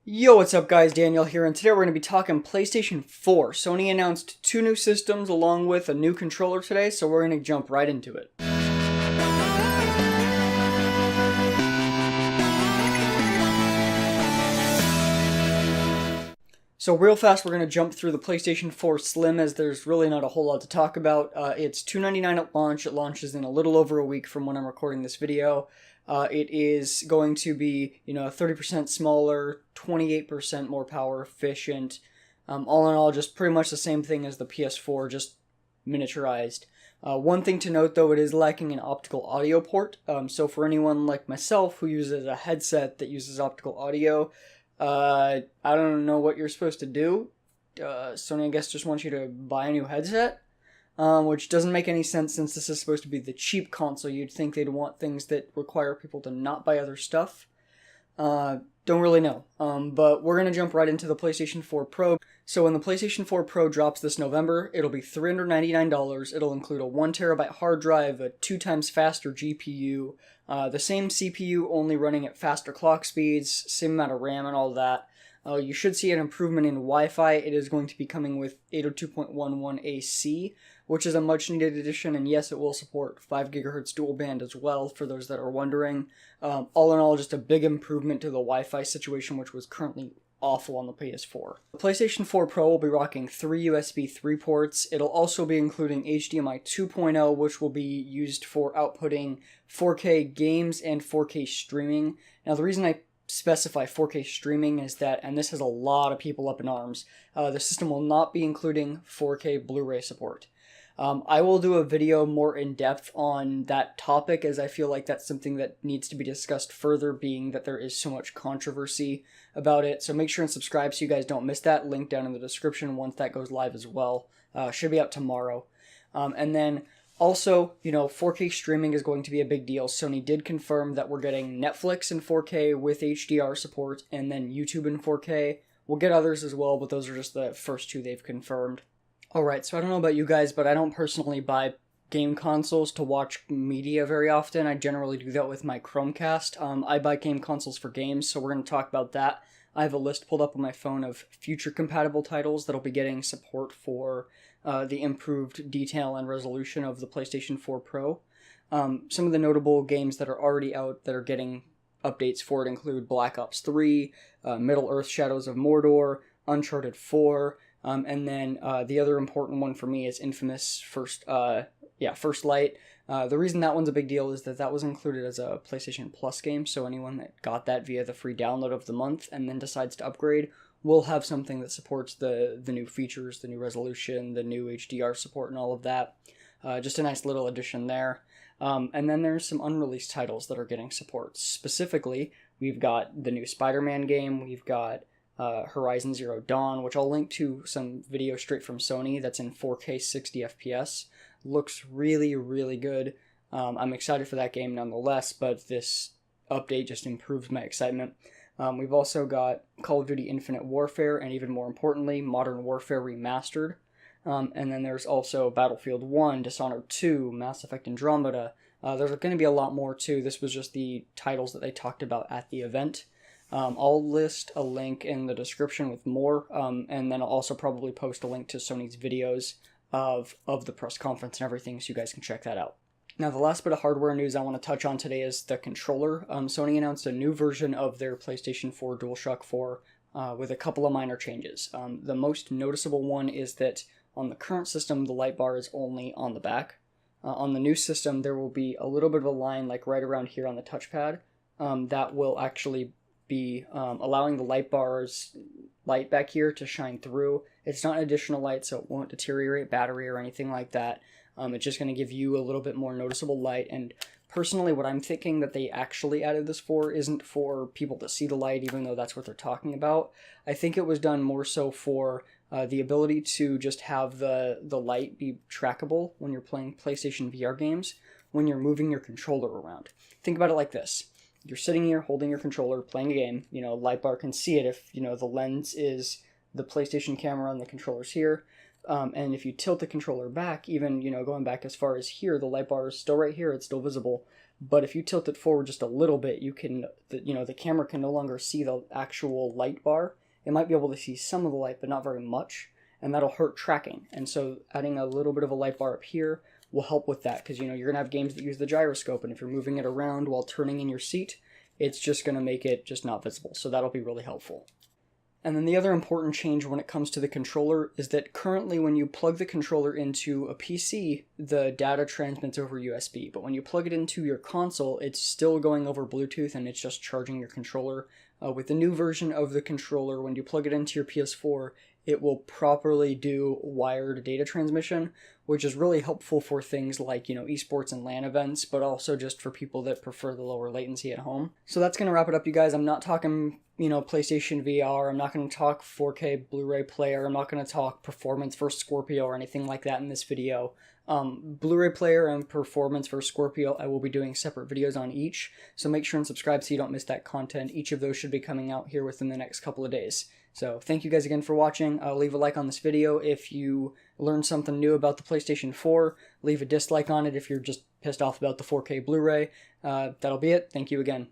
Yo, what's up guys, Daniel here, and today we're going to be talking PlayStation 4. Sony announced two new systems along with a new controller today, so we're going to jump right into it. So real fast, we're going to jump through the PlayStation 4 Slim as there's really not a whole lot to talk about. It's $299 at launch. It launches in a little over a week from when I'm recording this video. It is going to be, 30% smaller, 28% more power efficient. All in all, just pretty much the same thing as the PS4, just miniaturized. One thing to note, though, it is lacking an optical audio port. So for anyone like myself who uses a headset that uses optical audio, I don't know what you're supposed to do. Sony, I guess, just wants you to buy a new headset. Which doesn't make any sense since this is supposed to be the cheap console. You'd think they'd want things that require people to not buy other stuff. Don't really know. But we're going to jump right into the PlayStation 4 Pro. So when the PlayStation 4 Pro drops this November, it'll be $399. It'll include a 1TB hard drive, a 2 times faster GPU, the same CPU only running at faster clock speeds, same amount of RAM and all that. You should see an improvement in Wi-Fi. It is going to be coming with 802.11 AC, which is a much needed addition, and yes, it will support 5 GHz dual band as well, for those that are wondering. All in all, just a big improvement to the Wi-Fi situation, which was currently awful on the PS4. The PlayStation 4 Pro will be rocking 3 USB 3 ports. It'll also be including HDMI 2.0, which will be used for outputting 4K games and 4K streaming. Now, the reason I specify 4K streaming is that, and this has a lot of people up in arms, the system will not be including 4K Blu-ray support. I will do a video more in depth on that topic, as I feel like that's something that needs to be discussed further, being that there is so much controversy about it. So make sure and subscribe so you guys don't miss that. Link down in the description once that goes live as well. Should be out tomorrow. And then also, 4K streaming is going to be a big deal. Sony did confirm that we're getting Netflix in 4K with HDR support, and then YouTube in 4K. We'll get others as well, but those are just the first two they've confirmed. Alright, so I don't know about you guys, but I don't personally buy game consoles to watch media very often. I generally do that with my Chromecast. I buy game consoles for games, so we're going to talk about that. I have a list pulled up on my phone of future compatible titles that'll be getting support for the improved detail and resolution of the PlayStation 4 Pro. Some of the notable games that are already out that are getting updates for it include Black Ops 3, Middle-earth: Shadows of Mordor, Uncharted 4, and then the other important one for me is Infamous First Light. The reason that one's a big deal is that that was included as a PlayStation Plus game, so anyone that got that via the free download of the month and then decides to upgrade will have something that supports the new features, the new resolution, the new HDR support, and all of that. Just a nice little addition there. And then there's some unreleased titles that are getting support. Specifically, we've got the new Spider-Man game, we've got Horizon Zero Dawn, which I'll link to some video straight from Sony that's in 4K 60 FPS. Looks really, really good. I'm excited for that game nonetheless, but this update just improves my excitement. We've also got Call of Duty Infinite Warfare, and even more importantly, Modern Warfare Remastered. And then there's also Battlefield 1, Dishonored 2, Mass Effect Andromeda. There's going to be a lot more too. This was just the titles that they talked about at the event. I'll list a link in the description with more, and then I'll also probably post a link to Sony's videos of the press conference and everything, so you guys can check that out. Now, the last bit of hardware news I want to touch on today is the controller. Sony announced a new version of their PlayStation 4 DualShock 4 with a couple of minor changes. The most noticeable one is that on the current system, the light bar is only on the back. On the new system, there will be a little bit of a line, like right around here on the touchpad, that will actually be allowing the light bar's light back here to shine through. It's not additional light, so it won't deteriorate battery or anything like that. It's just going to give you a little bit more noticeable light, and personally what I'm thinking that they actually added this for isn't for people to see the light, even though that's what they're talking about. I think it was done more so for the ability to just have the light be trackable when you're playing PlayStation VR games, when you're moving your controller around. Think about it like this. You're sitting here holding your controller, playing a game, light bar can see it if, the lens is the PlayStation camera and the controller's here. And if you tilt the controller back, even, going back as far as here, the light bar is still right here, it's still visible. but if you tilt it forward just a little bit, the camera can no longer see the actual light bar. It might be able to see some of the light, but not very much, and that'll hurt tracking. And so adding a little bit of a light bar up here will help with that, because you're going to have games that use the gyroscope, and if you're moving it around while turning in your seat, it's just going to make it just not visible. So that'll be really helpful. And then the other important change when it comes to the controller is that currently when you plug the controller into a PC, the data transmits over USB. But when you plug it into your console, it's still going over Bluetooth and it's just charging your controller. With the new version of the controller, when you plug it into your PS4, it will properly do wired data transmission, which is really helpful for things like, esports and LAN events, but also just for people that prefer the lower latency at home. So that's going to wrap it up, you guys. I'm not talking, PlayStation VR. I'm not going to talk 4K Blu-ray player. I'm not going to talk performance versus Scorpio or anything like that in this video. Blu-ray player and performance versus Scorpio, I will be doing separate videos on each, so make sure and subscribe so you don't miss that content. Each of those should be coming out here within the next couple of days. So thank you guys again for watching. Leave a like on this video if you learned something new about the PlayStation 4. Leave a dislike on it if you're just pissed off about the 4K Blu-ray. That'll be it. Thank you again.